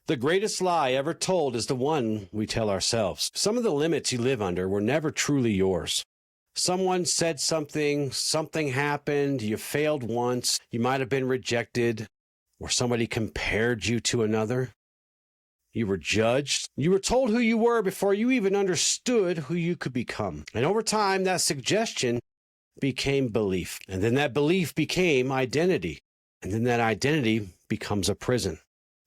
The greatest lie ever told is the one we tell ourselves. Some of the limits you live under were never truly yours. Someone said something happened, you failed once, you might have been rejected, or somebody compared you to another. You were judged. You were told who you were before you even understood who you could become. And over time, that suggestion became belief. And then that belief became identity. And then that identity becomes a prison.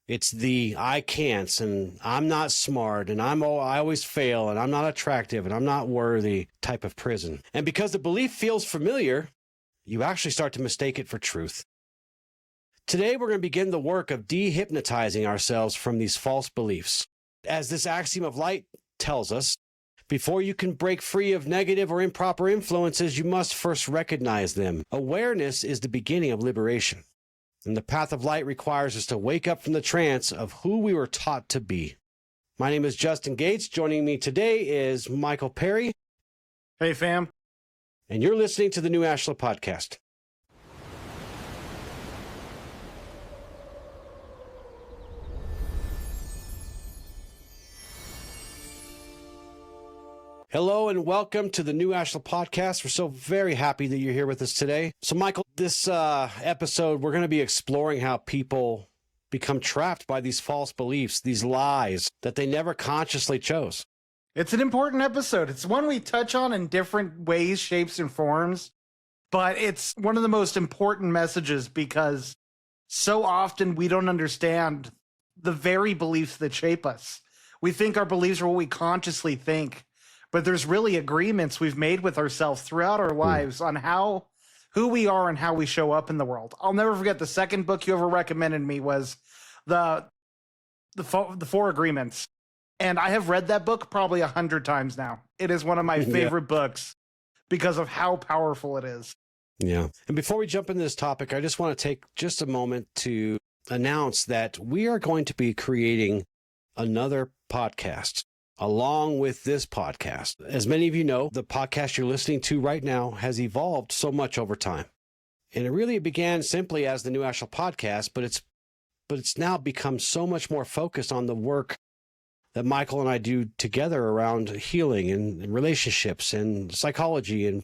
It's the I can'ts and I'm not smart and I always fail and I'm not attractive and I'm not worthy type of prison. And because the belief feels familiar, you actually start to mistake it for truth. Today, we're going to begin the work of de-hypnotizing ourselves from these false beliefs. As this axiom of light tells us, before you can break free of negative or improper influences, you must first recognize them. Awareness is the beginning of liberation. And the path of light requires us to wake up from the trance of who we were taught to be. My name is Justin Gates. Joining me today is Michael Perry. Hey, fam. And you're listening to the new Ashla Podcast. Hello and welcome to the new Ashla Podcast. We're so very happy that you're here with us today. So, Michael, this episode, we're going to be exploring how people become trapped by these false beliefs, these lies that they never consciously chose. It's an important episode. It's one we touch on in different ways, shapes, and forms, but it's one of the most important messages because so often we don't understand the very beliefs that shape us. We think our beliefs are what we consciously think. But there's really agreements we've made with ourselves throughout our lives on who we are and how we show up in the world. I'll never forget the second book you ever recommended me was the 4 Agreements. And I have read that book probably 100 times now. It is one of my favorite books because of how powerful it is. Yeah. And before we jump into this topic, I just want to take just a moment to announce that we are going to be creating another podcast along with this podcast. As many of you know, the podcast you're listening to right now has evolved so much over time. And it really began simply as the new Ashla Podcast, but it's now become so much more focused on the work that Michael and I do together around healing and relationships and psychology and,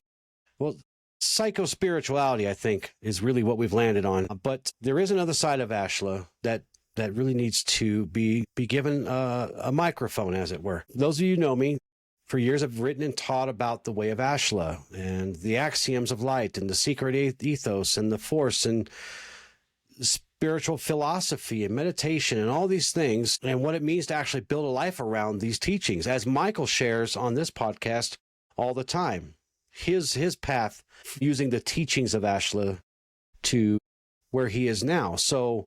well, psycho-spirituality, I think, is really what we've landed on. But there is another side of Ashla that really needs to be given a microphone, as it were. Those of you who know me, for years I've written and taught about the way of Ashla and the axioms of light and the secret ethos and the force and spiritual philosophy and meditation and all these things and what it means to actually build a life around these teachings, as Michael shares on this podcast all the time. His path using the teachings of Ashla to where he is now. So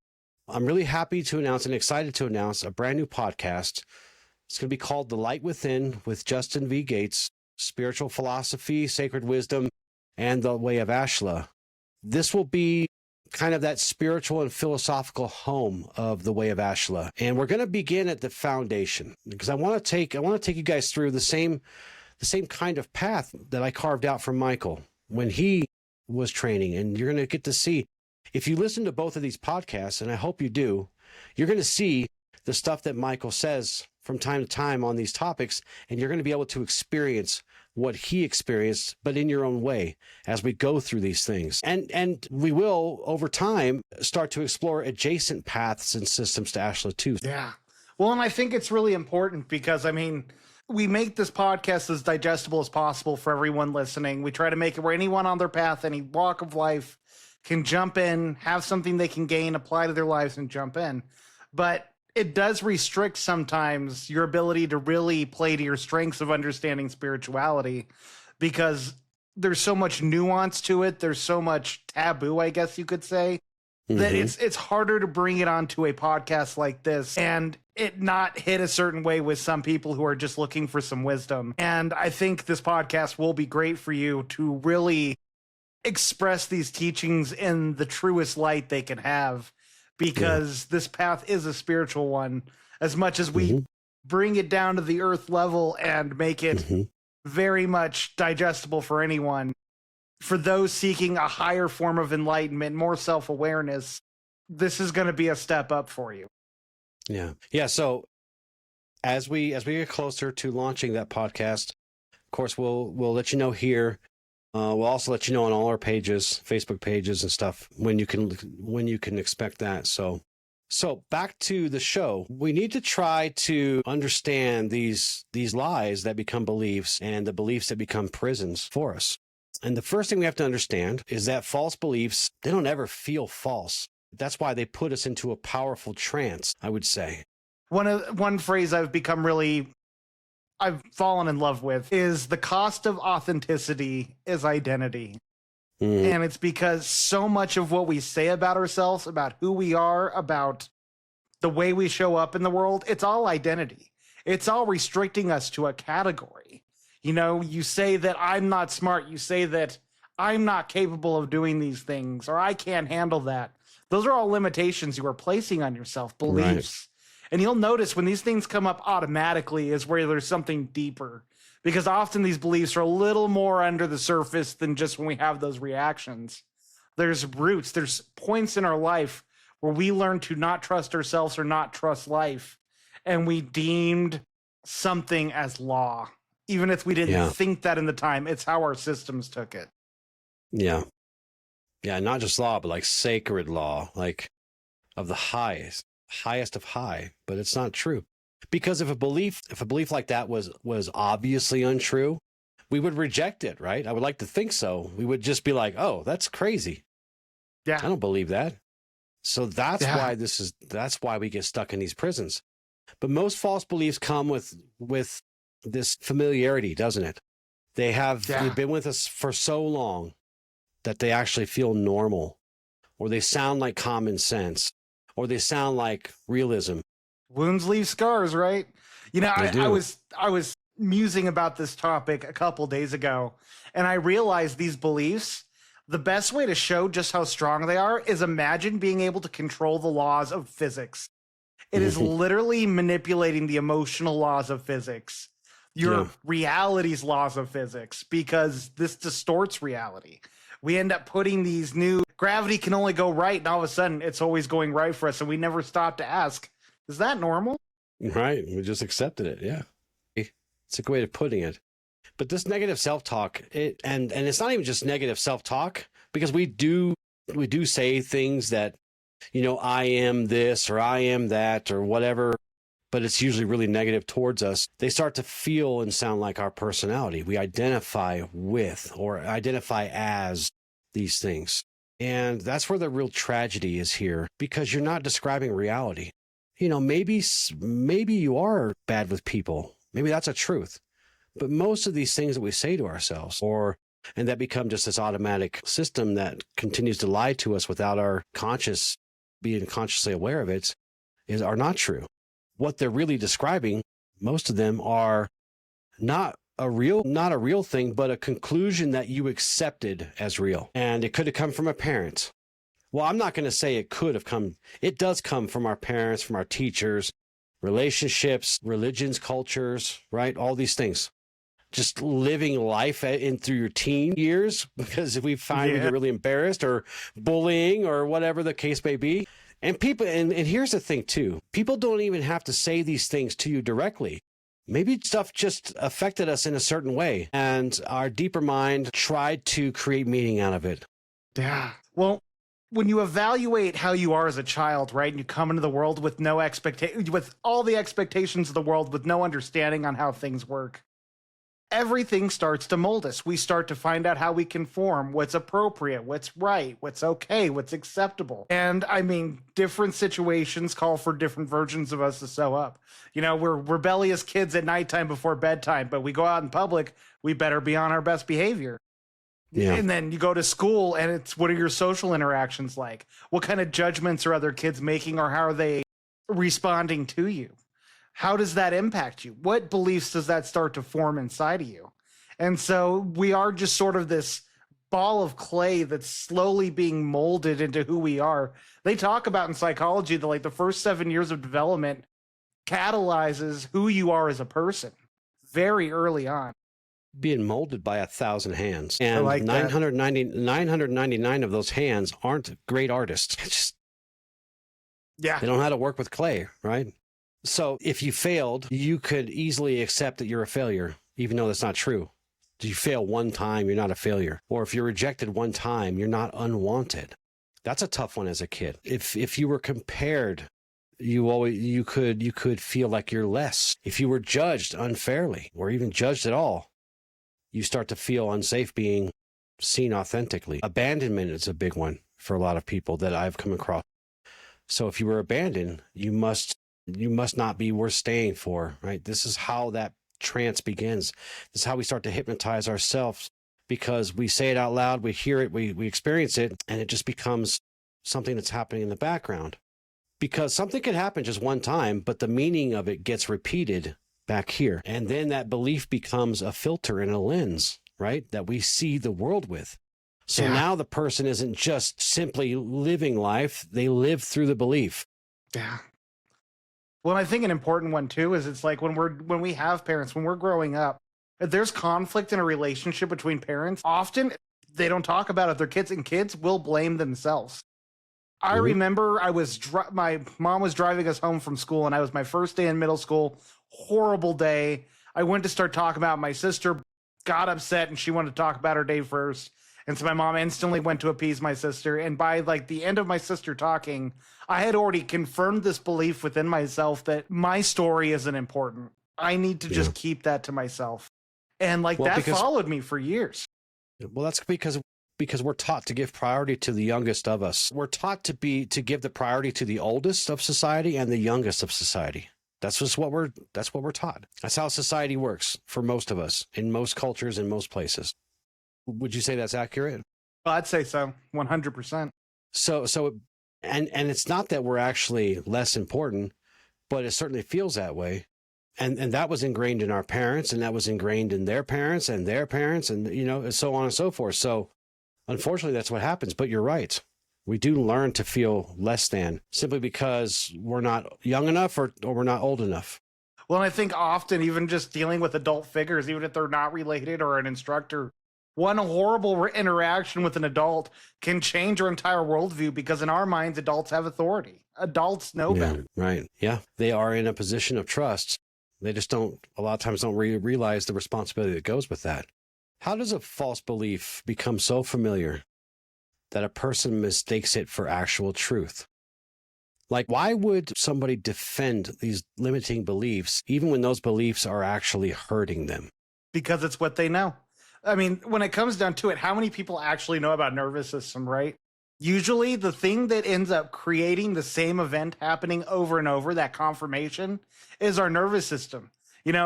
I'm really happy to announce and excited to announce a brand new podcast. It's going to be called The Light Within with Justin V. Gates, Spiritual Philosophy, Sacred Wisdom, and the Way of Ashla. This will be kind of that spiritual and philosophical home of the Way of Ashla. And we're going to begin at the foundation because I want to take you guys through the same kind of path that I carved out for Michael when he was training. And you're going to get to see, if you listen to both of these podcasts, and I hope you do, you're going to see the stuff that Michael says from time to time on these topics, and you're going to be able to experience what he experienced, but in your own way as we go through these things. And we will, over time, start to explore adjacent paths and systems to Ashla too. Yeah. Well, and I think it's really important because, I mean, we make this podcast as digestible as possible for everyone listening. We try to make it where anyone on their path, any walk of life, can jump in, have something they can gain, apply to their lives, and jump in. But it does restrict sometimes your ability to really play to your strengths of understanding spirituality because there's so much nuance to it. There's so much taboo, I guess you could say, that it's harder to bring it onto a podcast like this and it not hit a certain way with some people who are just looking for some wisdom. And I think this podcast will be great for you to really express these teachings in the truest light they can have, because this path is a spiritual one as much as we bring it down to the earth level and make it very much digestible for anyone. For those seeking a higher form of enlightenment, more self-awareness, this is going to be a step up for you. Yeah. Yeah. So as we get closer to launching that podcast, of course, we'll let you know here. We'll also let you know on all our pages, Facebook pages and stuff, when you can expect that. So back to the show. We need to try to understand these lies that become beliefs and the beliefs that become prisons for us. And the first thing we have to understand is that false beliefs, they don't ever feel false. That's why they put us into a powerful trance, I would say. One phrase I've fallen in love with is the cost of authenticity is identity. And it's because so much of what we say about ourselves, about who we are, about the way we show up in the world, it's all identity. It's all restricting us to a category. You know, you say that I'm not smart. You say that I'm not capable of doing these things, or I can't handle that. Those are all limitations you are placing on yourself, beliefs. Right. And you'll notice when these things come up automatically is where there's something deeper, because often these beliefs are a little more under the surface than just when we have those reactions. There's roots, there's points in our life where we learn to not trust ourselves or not trust life. And we deemed something as law, even if we didn't think that in the time. It's how our systems took it. Yeah. Yeah, not just law, but like sacred law, like of the highest of high, but it's not true. Because if a belief like that was obviously untrue, we would reject it, right? I would like to think so. We would just be like, "Oh, that's crazy. Yeah, I don't believe that." So that's why we get stuck in these prisons. But most false beliefs come with this familiarity, doesn't it? They've been with us for so long that they actually feel normal, or they sound like common sense, or they sound like realism. Wounds leave scars, right? You know, I was musing about this topic a couple days ago, and I realized these beliefs, the best way to show just how strong they are is imagine being able to control the laws of physics. It is literally manipulating the emotional laws of physics, your reality's laws of physics, because this distorts reality. We end up putting these new gravity can only go right, and all of a sudden it's always going right for us, and we never stop to ask, is that normal? Right. We just accepted it. Yeah. It's a good way of putting it. But this negative self-talk, and it's not even just negative self-talk, because we do say things that, you know, I am this or I am that or whatever, but it's usually really negative towards us. They start to feel and sound like our personality. We identify with or identify as these things. And that's where the real tragedy is here, because you're not describing reality. You know, maybe you are bad with people. Maybe that's a truth. But most of these things that we say to ourselves, and that become just this automatic system that continues to lie to us without our being consciously aware of it, are not true. What they're really describing, most of them are not a real thing, but a conclusion that you accepted as real. And it could have come from a parent. Well, I'm not going to say it could have come. It does come from our parents, from our teachers, relationships, religions, cultures, right? All these things. Just living life through your teen years, because if we find we get really embarrassed, or bullying, or whatever the case may be. And people, and here's the thing too, people don't even have to say these things to you directly. Maybe stuff just affected us in a certain way, and our deeper mind tried to create meaning out of it. Yeah. Well, when you evaluate how you are as a child, right, and you come into the world with no expectation, with all the expectations of the world, with no understanding on how things work, everything starts to mold us. We start to find out how we conform, what's appropriate, what's right, what's okay, what's acceptable. And I mean, different situations call for different versions of us to show up. You know, we're rebellious kids at nighttime before bedtime, but we go out in public, we better be on our best behavior. Yeah. And then you go to school, and it's, what are your social interactions like? What kind of judgments are other kids making, or how are they responding to you? How does that impact you? What beliefs does that start to form inside of you? And so we are just sort of this ball of clay that's slowly being molded into who we are. They talk about in psychology that like the first 7 years of development catalyzes who you are as a person very early on. Being molded by 1,000 hands. And like 999 of those hands aren't great artists. It's just, they don't know how to work with clay, right? So if you failed, you could easily accept that you're a failure, even though that's not true. If you fail one time, you're not a failure. Or if you're rejected one time, you're not unwanted. That's a tough one as a kid. If you were compared, you could feel like you're less. If you were judged unfairly or even judged at all, you start to feel unsafe being seen authentically. Abandonment is a big one for a lot of people that I've come across. So if you were abandoned, you must not be worth staying for, right? This is how that trance begins. This is how we start to hypnotize ourselves, because we say it out loud, we hear it, we experience it, and it just becomes something that's happening in the background. Because something can happen just one time, but the meaning of it gets repeated back here. And then that belief becomes a filter and a lens, right? That we see the world with. So now the person isn't just simply living life, they live through the belief. Yeah. Well, I think an important one too is it's like when we have parents, when we're growing up, if there's conflict in a relationship between parents, often they don't talk about it. Their kids and kids will blame themselves. I remember my mom was driving us home from school, and I was my first day in middle school. Horrible day. I went to start talking about my sister, got upset, and she wanted to talk about her day first. And so my mom instantly went to appease my sister. And by like the end of my sister talking, I had already confirmed this belief within myself that my story isn't important. I need to just keep that to myself. And that followed me for years. Well, that's because we're taught to give priority to the youngest of us. We're taught to give the priority to the oldest of society and the youngest of society. That's what we're taught. That's how society works for most of us in most cultures, in most places. Would you say that's accurate? Well, I'd say so, 100%. And it's not that we're actually less important, but it certainly feels that way. And that was ingrained in our parents, and that was ingrained in their parents, and so on and so forth. So unfortunately, that's what happens. But you're right. We do learn to feel less than simply because we're not young enough or we're not old enough. Well, and I think often even just dealing with adult figures, even if they're not related or an instructor, one horrible interaction with an adult can change our entire worldview, because in our minds, adults have authority. Adults know better. Right. Yeah. They are in a position of trust. They just a lot of times don't realize the responsibility that goes with that. How does a false belief become so familiar that a person mistakes it for actual truth? Like, why would somebody defend these limiting beliefs, even when those beliefs are actually hurting them? Because it's what they know. I mean, when it comes down to it, how many people actually know about nervous system, right? Usually the thing that ends up creating the same event happening over and over, that confirmation, is our nervous system.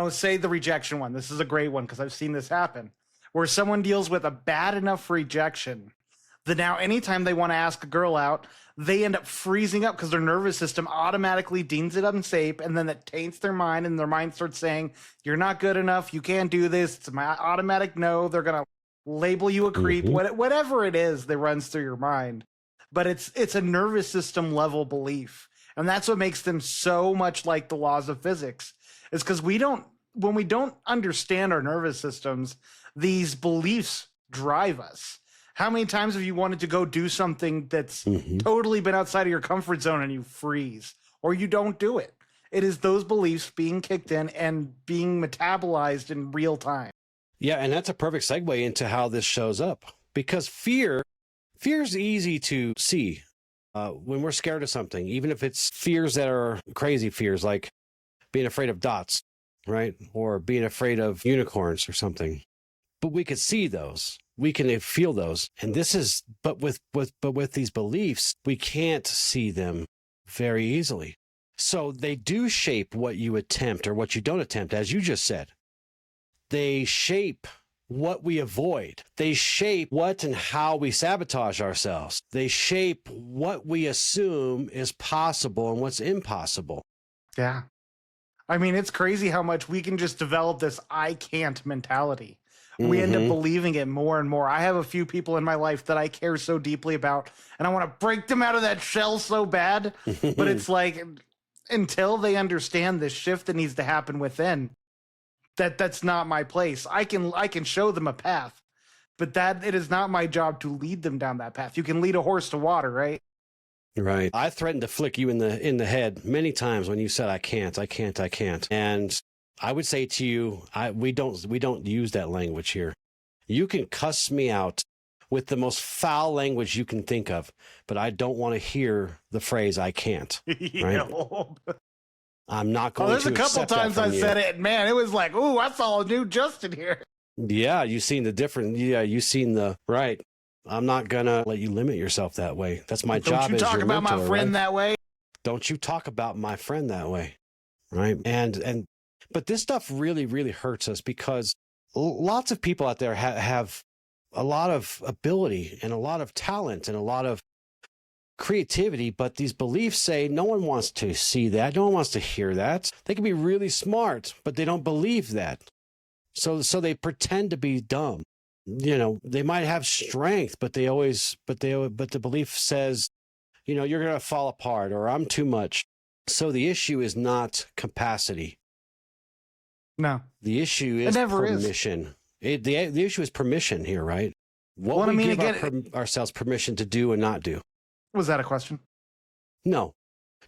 Say the rejection one. This is a great one because I've seen this happen, where someone deals with a bad enough rejection that now anytime they want to ask a girl out, they end up freezing up because their nervous system automatically deems it unsafe, and then that taints their mind, and their mind starts saying, you're not good enough, you can't do this, it's my automatic no, they're going to label you a creep, whatever it is that runs through your mind. But it's a nervous system level belief, and that's what makes them so much like the laws of physics, is because when we don't understand our nervous systems, these beliefs drive us. How many times have you wanted to go do something that's totally been outside of your comfort zone and you freeze, or you don't do it? It is those beliefs being kicked in and being metabolized in real time. Yeah, and that's a perfect segue into how this shows up, because fear's easy to see when we're scared of something, even if it's fears that are crazy fears, like being afraid of dots, right? Or being afraid of unicorns or something. But we could see those. We can feel those. And but with these beliefs, we can't see them very easily. So they do shape what you attempt or what you don't attempt, as you just said. They shape what we avoid. They shape what and how we sabotage ourselves. They shape what we assume is possible and what's impossible. Yeah. I mean, it's crazy how much we can just develop this I can't mentality. We end up believing it more and more. I have a few people in my life that I care so deeply about, and I want to break them out of that shell so bad. But it's like, until they understand this shift that needs to happen within, that's not my place. I can show them a path, but it is not my job to lead them down that path. You can lead a horse to water, right? Right. I threatened to flick you in the head many times when you said, I can't. And I would say to you, we don't use that language here. You can cuss me out with the most foul language you can think of, but I don't want to hear the phrase I can't. Right? I'm not going to. There's a couple times I said it, and man, it was like, ooh, I saw a new Justin here. Yeah, you've seen the different. Yeah, you've seen the right. I'm not gonna let you limit yourself that way. That's my job. Don't you talk about mentor, my friend that way? Don't you talk about my friend that way, right? But this stuff really, really hurts us because lots of people out there have a lot of ability and a lot of talent and a lot of creativity, but these beliefs say no one wants to see that. No one wants to hear that. They can be really smart, but they don't believe that. So they pretend to be dumb. You know, they might have strength, but the belief says, you know, you're going to fall apart or I'm too much. So the issue is not capacity. No. The issue is permission. The issue is permission here, right? What we give ourselves permission to do and not do. Was that a question? No.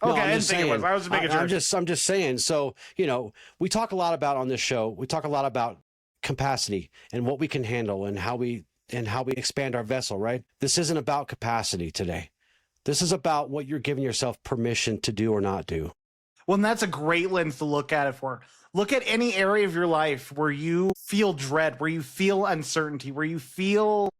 Okay, I didn't think it was. I was making sure. I'm just saying. So, you know, we talk a lot about on this show, we talk a lot about capacity and what we can handle and how we expand our vessel, right? This isn't about capacity today. This is about what you're giving yourself permission to do or not do. Well, and that's a great lens to look at it for. Look at any area of your life where you feel dread, where you feel uncertainty, where you feel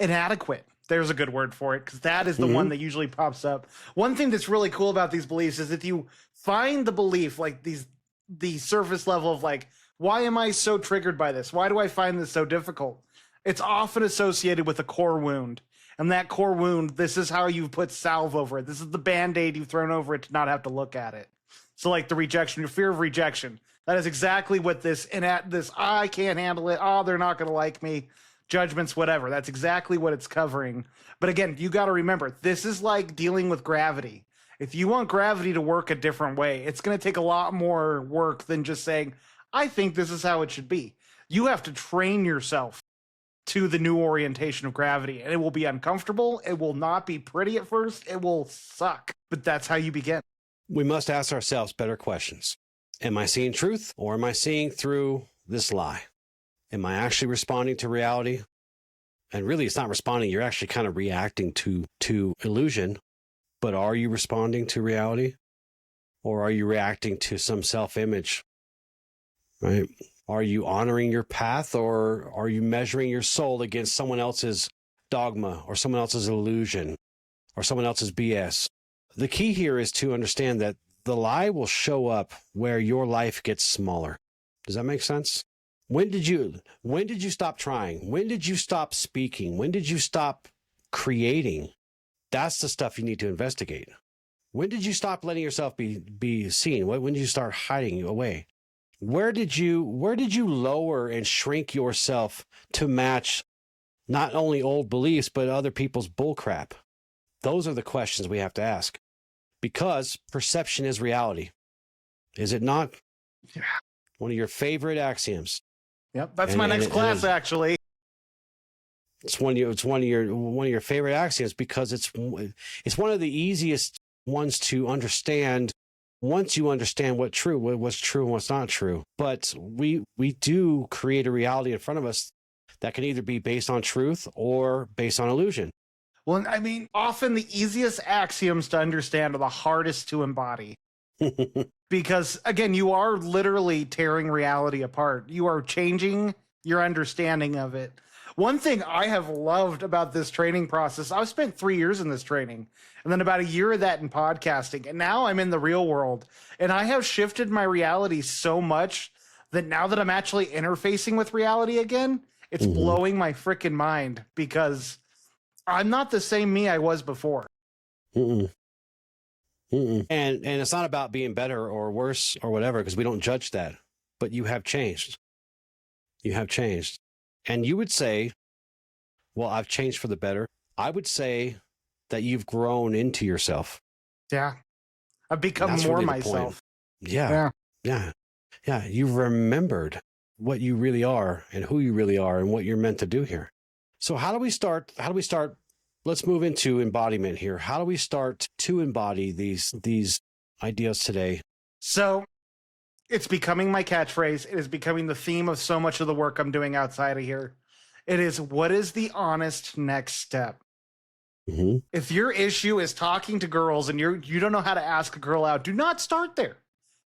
inadequate. There's a good word for it, because that is the one that usually pops up. One thing that's really cool about these beliefs is if you find the belief, like the surface level of like, why am I so triggered by this? Why do I find this so difficult? It's often associated with a core wound. And that core wound, this is how you've put salve over it. This is the Band-Aid you've thrown over it to not have to look at it. So like the rejection, your fear of rejection. That is exactly what this I can't handle it. Oh, they're not going to like me. Judgments, whatever. That's exactly what it's covering. But again, you got to remember, this is like dealing with gravity. If you want gravity to work a different way, it's going to take a lot more work than just saying, I think this is how it should be. You have to train yourself to the new orientation of gravity, and it will be uncomfortable. It will not be pretty at first. It will suck, but that's how you begin. We must ask ourselves better questions. Am I seeing truth, or am I seeing through this lie? Am I actually responding to reality? And really, it's not responding. You're actually kind of reacting to illusion. But are you responding to reality? Or are you reacting to some self-image? Right? Are you honoring your path, or are you measuring your soul against someone else's dogma or someone else's illusion or someone else's BS? The key here is to understand that the lie will show up where your life gets smaller. Does that make sense? When did you stop trying? When did you stop speaking? When did you stop creating? That's the stuff you need to investigate. When did you stop letting yourself be seen? When did you start hiding away? Where did you lower and shrink yourself to match not only old beliefs, but other people's bullcrap? Those are the questions we have to ask. Because perception is reality. Is it not? Yeah. One of your favorite axioms. Yep, that's my next class, actually. It's one of your favorite axioms because it's one of the easiest ones to understand once you understand what's true and what's not true. But we do create a reality in front of us that can either be based on truth or based on illusion. Well, I mean, often the easiest axioms to understand are the hardest to embody. Because, again, you are literally tearing reality apart. You are changing your understanding of it. One thing I have loved about this training process, I've spent 3 years in this training, and then about a year of that in podcasting. And now I'm in the real world. And I have shifted my reality so much that now that I'm actually interfacing with reality again, it's blowing my freaking mind, because I'm not the same me I was before. And it's not about being better or worse or whatever, because we don't judge that. But you have changed. You have changed. And you would say, well, I've changed for the better. I would say that you've grown into yourself. Yeah. I've become more really myself. Yeah. You've remembered what you really are and who you really are and what you're meant to do here. So how do we start let's move into embodiment here. How do we start to embody these ideas today? So it's becoming my catchphrase. It is becoming the theme of so much of the work I'm doing outside of here. It is, what is the honest next step? Mm-hmm. If your issue is talking to girls and you don't know how to ask a girl out, do not start there.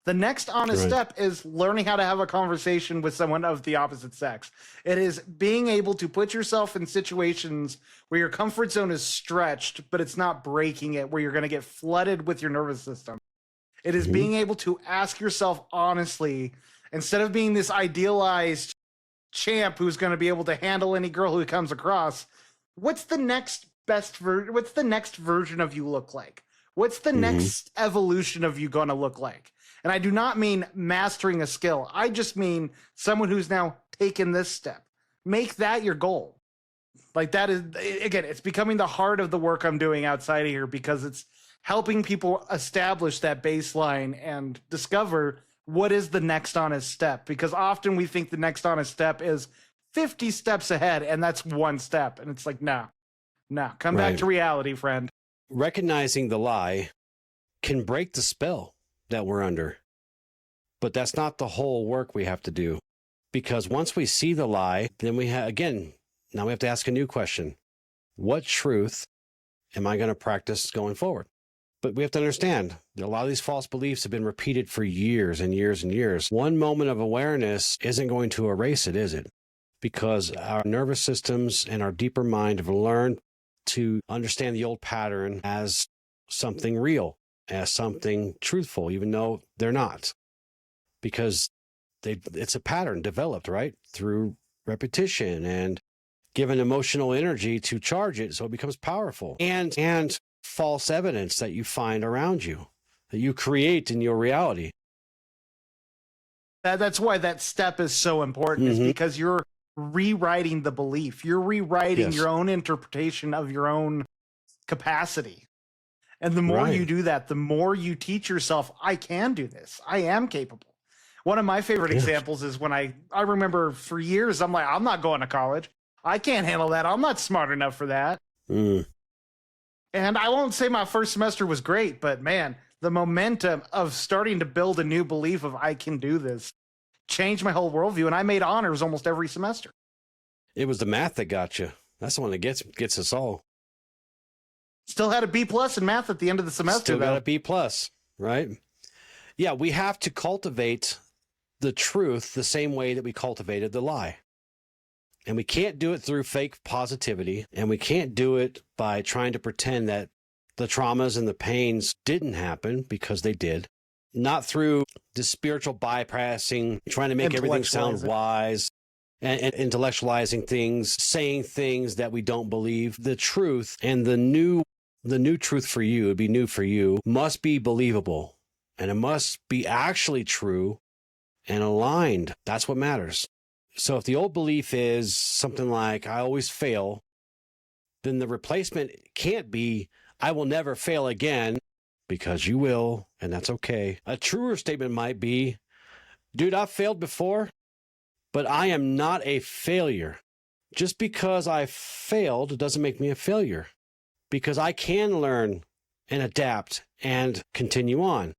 The next honest step is learning how to have a conversation with someone of the opposite sex. It is being able to put yourself in situations where your comfort zone is stretched, but it's not breaking it, where you're going to get flooded with your nervous system. It is being able to ask yourself honestly, instead of being this idealized champ who's going to be able to handle any girl who comes across, what's the next what's the next version of you look like? What's the next evolution of you going to look like? And I do not mean mastering a skill. I just mean someone who's now taken this step. Make that your goal. Like, that is, again, it's becoming the heart of the work I'm doing outside of here, because it's helping people establish that baseline and discover what is the next honest step. Because often we think the next honest step is 50 steps ahead, and that's one step. And it's like, no, come back to reality, friend. Recognizing the lie can break the spell that we're under. But that's not the whole work we have to do. Because once we see the lie, then we have, again, now we have to ask a new question. What truth am I going to practice going forward? But we have to understand that a lot of these false beliefs have been repeated for years and years and years. One moment of awareness isn't going to erase it, is it? Because our nervous systems and our deeper mind have learned to understand the old pattern as something real, as something truthful, even though they're not. Because it's a pattern developed, right? Through repetition and given emotional energy to charge it so it becomes powerful. And false evidence that you find around you, that you create in your reality. That's why that step is so important, is because you're rewriting the belief. You're rewriting your own interpretation of your own capacity. And the more you do that, the more you teach yourself, I can do this. I am capable. One of my favorite examples is when I remember for years, I'm like, I'm not going to college. I can't handle that. I'm not smart enough for that. And I won't say my first semester was great, but man, the momentum of starting to build a new belief of I can do this changed my whole worldview. And I made honors almost every semester. It was the math that got you. That's the one that gets us all. Still had a B+ in math at the end of the semester. Still got a B+, right? Yeah, we have to cultivate the truth the same way that we cultivated the lie. And we can't do it through fake positivity, and we can't do it by trying to pretend that the traumas and the pains didn't happen, because they did. Not through the spiritual bypassing, trying to make everything sound wise and intellectualizing things, saying things that we don't believe. The truth and the new truth for you, it'd be new for you, must be believable, and it must be actually true and aligned. That's what matters. So if the old belief is something like, I always fail, then the replacement can't be, I will never fail again, because you will, and that's okay. A truer statement might be, dude, I've failed before, but I am not a failure. Just because I failed doesn't make me a failure, because I can learn and adapt and continue on.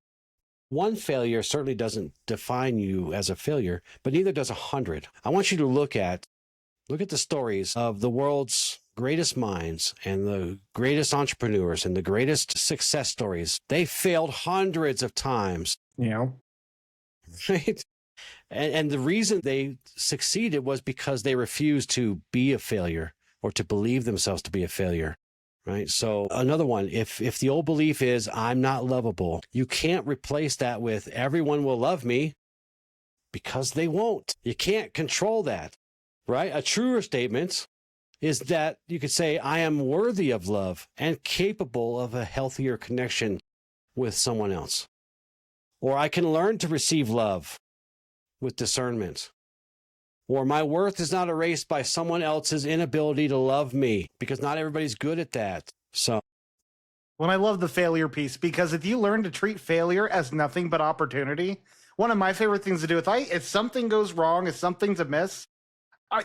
One failure certainly doesn't define you as a failure, but neither does 100. I want you to look at the stories of the world's greatest minds and the greatest entrepreneurs and the greatest success stories. They failed hundreds of times. Yeah. Right? And the reason they succeeded was because they refused to be a failure or to believe themselves to be a failure. Right. So another one, if the old belief is I'm not lovable, you can't replace that with everyone will love me, because they won't. You can't control that. Right. A truer statement is that you could say I am worthy of love and capable of a healthier connection with someone else. Or I can learn to receive love with discernment. Or my worth is not erased by someone else's inability to love me, because not everybody's good at that. So, well, I love the failure piece, because if you learn to treat failure as nothing but opportunity, one of my favorite things to do if something goes wrong, if something's amiss,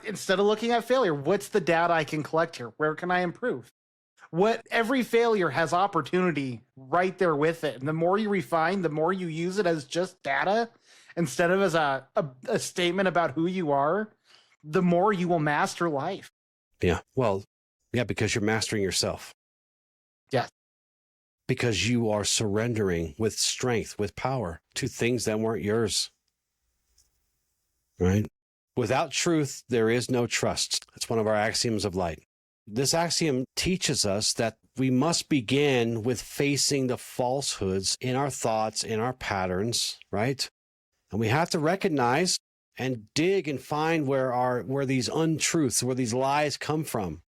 instead of looking at failure, what's the data I can collect here? Where can I improve? what every failure has opportunity right there with it. And the more you refine, the more you use it as just data instead of as a statement about who you are, the more you will master life. Yeah. Well, yeah, because you're mastering yourself. Yes. Because you are surrendering with strength, with power to things that weren't yours. Right? Without truth, there is no trust. That's one of our axioms of light. This axiom teaches us that we must begin with facing the falsehoods in our thoughts, in our patterns, right? And we have to recognize and dig and find where these untruths, where these lies come from.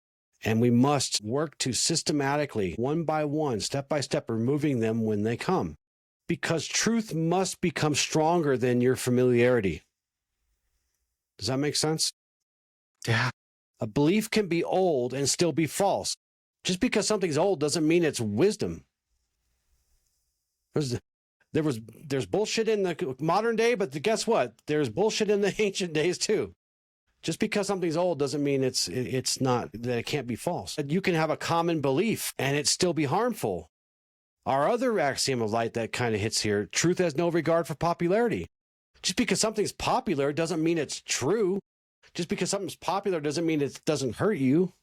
And we must work to systematically, one by one, step by step, removing them when they come. Because truth must become stronger than your familiarity. Does that make sense? Yeah. A belief can be old and still be false. Just because something's old doesn't mean it's wisdom. There's bullshit in the modern day, but guess what? There's bullshit in the ancient days too. Just because something's old doesn't mean it's not, that it can't be false. You can have a common belief and it still be harmful. Our other axiom of light that kind of hits here, truth has no regard for popularity. Just because something's popular doesn't mean it's true. Just because something's popular doesn't mean it doesn't hurt you,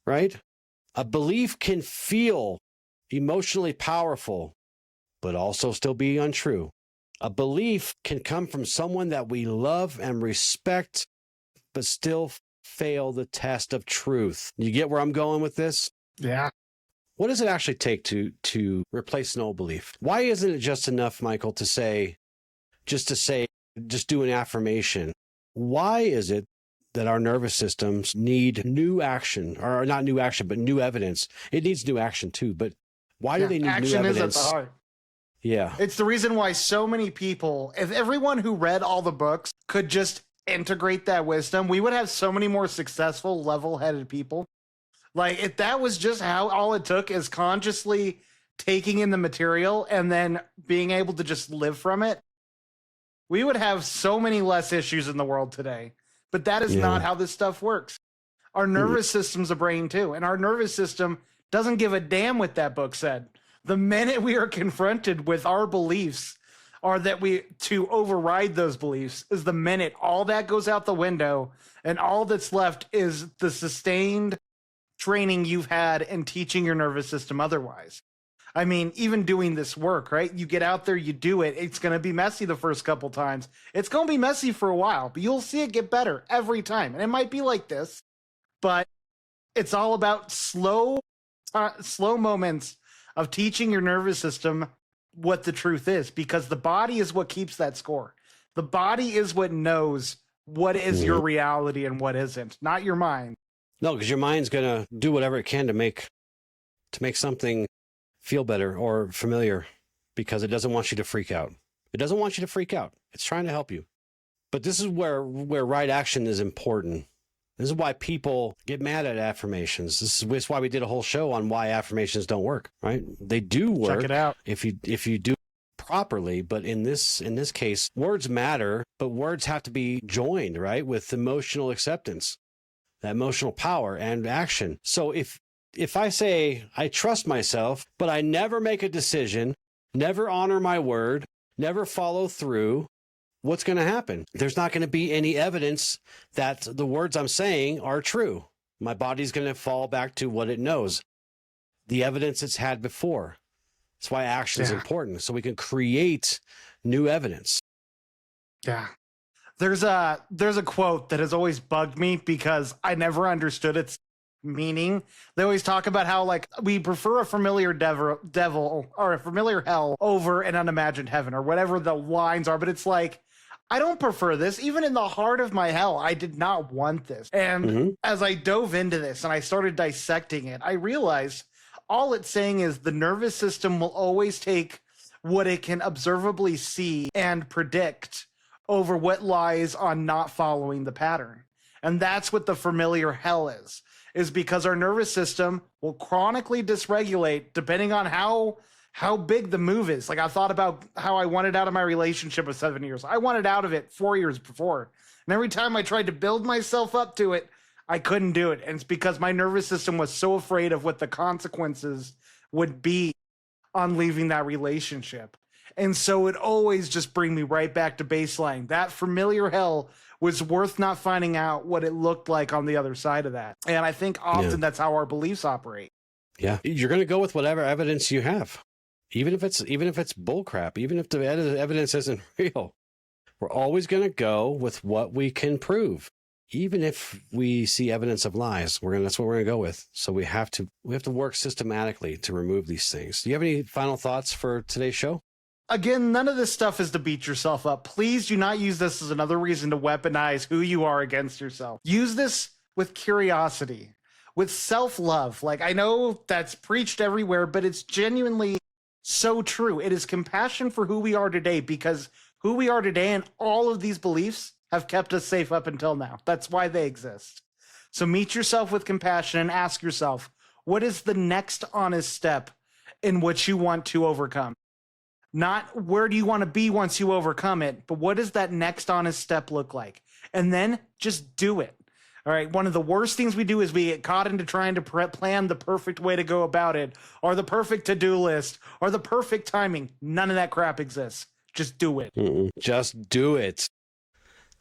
right? A belief can feel emotionally powerful, but also still be untrue. A belief can come from someone that we love and respect, but still fail the test of truth. You get where I'm going with this? Yeah. What does it actually take to replace an old belief? Why isn't it just enough, Michael, just do an affirmation? Why is it that our nervous systems need new action, or not new action, but new evidence? It needs new action too, but why do they need new evidence? Action is at the heart. Yeah. It's the reason why so many people, if everyone who read all the books could just integrate that wisdom, we would have so many more successful, level-headed people. Like, if that was just how all it took is consciously taking in the material and then being able to just live from it, we would have so many less issues in the world today. But that is not how this stuff works. Our nervous system's a brain too, and our nervous system doesn't give a damn what that book said. The minute we are confronted with our beliefs, or that to override those beliefs, is the minute all that goes out the window, and all that's left is the sustained training you've had in teaching your nervous system otherwise. I mean, even doing this work, right? You get out there, you do it. It's going to be messy the first couple times. It's going to be messy for a while, but you'll see it get better every time. And it might be like this, but it's all about slow moments of teaching your nervous system what the truth is, because the body is what keeps that score. The body is what knows what is your reality and what isn't, not your mind. No, because your mind's going to do whatever it can to make something feel better or familiar, because it doesn't want you to freak out. It doesn't want you to freak out. It's trying to help you. But this is where right action is important. This is why people get mad at affirmations. This is why we did a whole show on why affirmations don't work, right? They do work. Check it out. If you do properly, but in this case, words matter, but words have to be joined, right, with emotional acceptance, that emotional power and action. So if I say I trust myself, but I never make a decision, never honor my word, never follow through, what's going to happen? There's not going to be any evidence that the words I'm saying are true. My body's going to fall back to what it knows, the evidence it's had before. That's why action is important, so we can create new evidence. Yeah. There's a quote that has always bugged me because I never understood its meaning. They always talk about how, like, we prefer a familiar devil or a familiar hell over an unimagined heaven, or whatever the lines are, but it's like, I don't prefer this. Even in the heart of my hell, I did not want this. And as I dove into this and I started dissecting it, I realized all it's saying is the nervous system will always take what it can observably see and predict over what lies on not following the pattern. And that's what the familiar hell is because our nervous system will chronically dysregulate depending on how big the move is. Like, I thought about how I wanted out of my relationship of 7 years. I wanted out of it 4 years before. And every time I tried to build myself up to it, I couldn't do it. And it's because my nervous system was so afraid of what the consequences would be on leaving that relationship. And so it always just bring me right back to baseline. That familiar hell was worth not finding out what it looked like on the other side of that. And I think often that's how our beliefs operate. Yeah. You're going to go with whatever evidence you have. Even if it's bullcrap, even if the evidence isn't real, we're always going to go with what we can prove. Even if we see evidence of lies, that's what we're going to go with. So we have to work systematically to remove these things. Do you have any final thoughts for today's show? Again, none of this stuff is to beat yourself up. Please do not use this as another reason to weaponize who you are against yourself. Use this with curiosity, with self-love. Like, I know that's preached everywhere, but it's genuinely so true. It is compassion for who we are today, because who we are today and all of these beliefs have kept us safe up until now. That's why they exist. So meet yourself with compassion and ask yourself, what is the next honest step in what you want to overcome? Not where do you want to be once you overcome it, but what does that next honest step look like? And then just do it. All right. One of the worst things we do is we get caught into trying to plan the perfect way to go about it, or the perfect to-do list, or the perfect timing. None of that crap exists. Just do it. Just do it.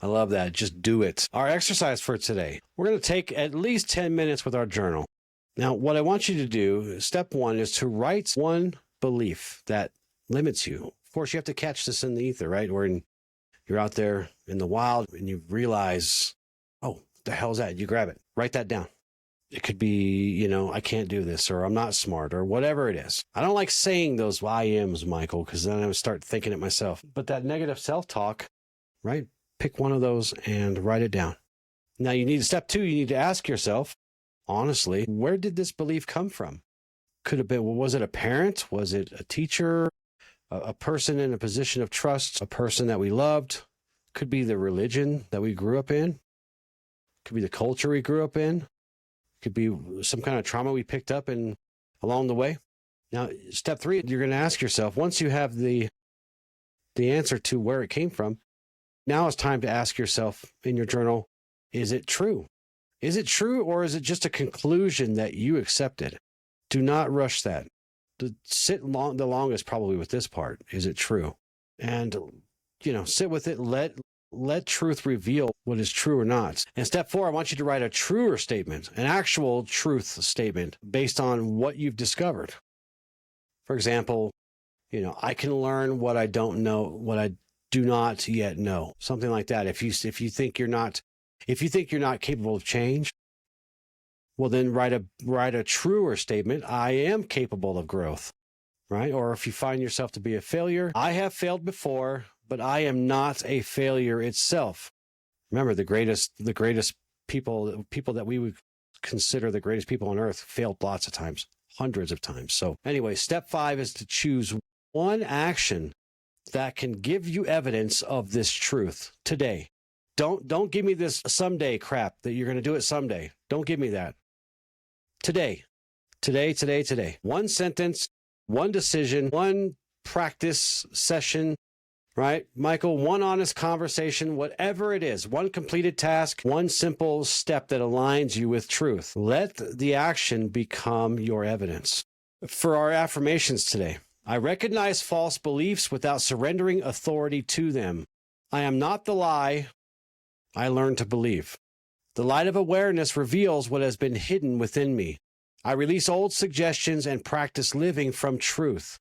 I love that. Just do it. Our exercise for today, we're going to take at least 10 minutes with our journal. Now, what I want you to do, step one, is to write one belief that limits you. Of course, you have to catch this in the ether, right? Or you're out there in the wild and you realize, oh, what the hell is that? You grab it. Write that down. It could be, I can't do this, or I'm not smart, or whatever it is. I don't like saying those I ams, Michael, because then I would start thinking it myself. But that negative self-talk, right? Pick one of those and write it down. Now, step two, you need to ask yourself, honestly, where did this belief come from? Could have been, was it a parent? Was it a teacher? A person in a position of trust? A person that we loved? Could be the religion that we grew up in. Could be the culture we grew up in. Could be some kind of trauma we picked up along the way. Now, step three, you're going to ask yourself, once you have the answer to where it came from, now it's time to ask yourself in your journal, is it true? Is it true, or is it just a conclusion that you accepted? Do not rush that. Sit the longest probably with this part. Is it true? And, sit with it. Let truth reveal what is true or not. And step four, I want you to write a truer statement, an actual truth statement based on what you've discovered. For example, I can learn what I don't know, what I do not yet know. Something like that. If you think you're not capable of change, well, then write a truer statement. I am capable of growth, right? Or if you find yourself to be a failure, I have failed before, but I am not a failure itself. Remember, the greatest people that we would consider the greatest people on earth failed lots of times, hundreds of times. So anyway, step 5 is to choose one action that can give you evidence of this truth today. Don't give me this someday crap that you're going to do it someday. Don't give me that. Today. One sentence, one decision, one practice session, right? Michael, one honest conversation, whatever it is, one completed task, one simple step that aligns you with truth. Let the action become your evidence. For our affirmations today, I recognize false beliefs without surrendering authority to them. I am not the lie I learned to believe. The light of awareness reveals what has been hidden within me. I release old suggestions and practice living from truth.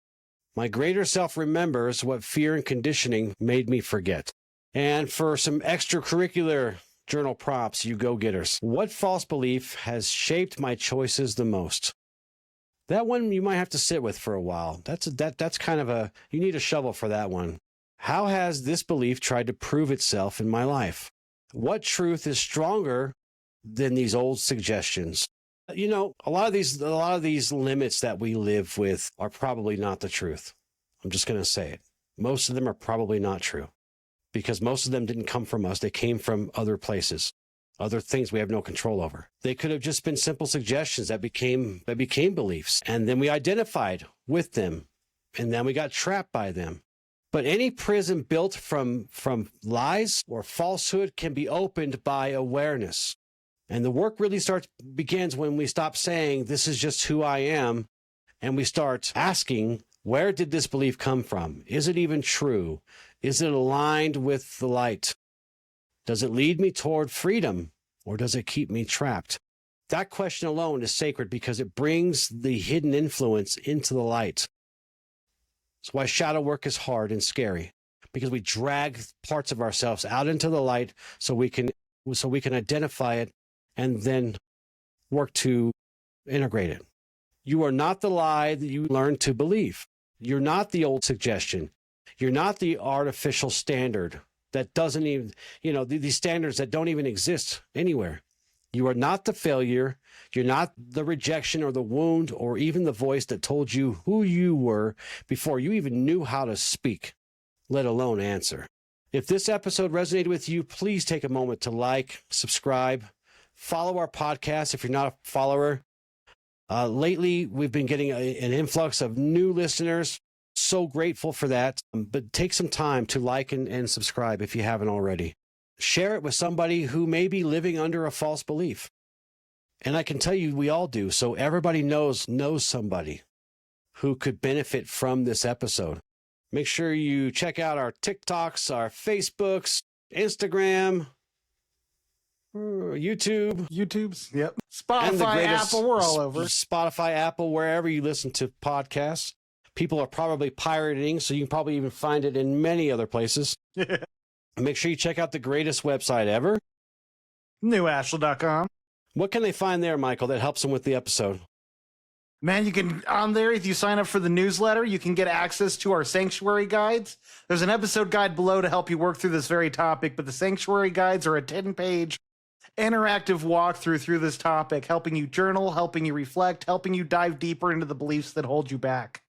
My greater self remembers what fear and conditioning made me forget. And for some extracurricular journal prompts, you go-getters, what false belief has shaped my choices the most? That one you might have to sit with for a while. That's kind of you need a shovel for that one. How has this belief tried to prove itself in my life? What truth is stronger than these old suggestions? A lot of these limits that we live with are probably not the truth. I'm just going to say it. Most of them are probably not true, because most of them didn't come from us. They came from other places, other things we have no control over. They could have just been simple suggestions that became beliefs, and then we identified with them, and then we got trapped by them. But any prison built from lies or falsehood can be opened by awareness. And the work really begins when we stop saying, this is just who I am. And we start asking, where did this belief come from? Is it even true? Is it aligned with the light? Does it lead me toward freedom, or does it keep me trapped? That question alone is sacred because it brings the hidden influence into the light. That's why shadow work is hard and scary, because we drag parts of ourselves out into the light so we can identify it and then work to integrate it. You are not the lie that you learned to believe. You're not the old suggestion. You're not the artificial standard that doesn't even, these standards that don't even exist anywhere. You are not the failure. You're not the rejection or the wound or even the voice that told you who you were before you even knew how to speak, let alone answer. If this episode resonated with you, please take a moment to like, subscribe, follow our podcast if you're not a follower. Lately, we've been getting an influx of new listeners. So grateful for that. But take some time to like and subscribe if you haven't already. Share it with somebody who may be living under a false belief. And I can tell you, we all do. So everybody knows somebody who could benefit from this episode. Make sure you check out our TikToks, our Facebooks, Instagram, YouTube's, yep. Spotify, Apple, we're all over. Spotify, Apple, wherever you listen to podcasts. People are probably pirating, so you can probably even find it in many other places. Make sure you check out the greatest website ever. NewAshla.com. What can they find there, Michael, that helps them with the episode? Man, you can, on there, if you sign up for the newsletter, you can get access to our sanctuary guides. There's an episode guide below to help you work through this very topic, but the sanctuary guides are a 10-page interactive walkthrough through this topic, helping you journal, helping you reflect, helping you dive deeper into the beliefs that hold you back.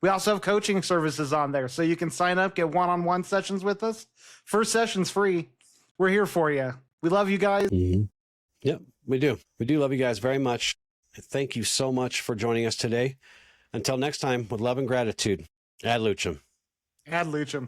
We also have coaching services on there, so you can sign up, get one-on-one sessions with us. First session's free. We're here for you. We love you guys. Mm-hmm. Yep, we do. We do love you guys very much. Thank you so much for joining us today. Until next time, with love and gratitude, ad lucem. Ad lucem.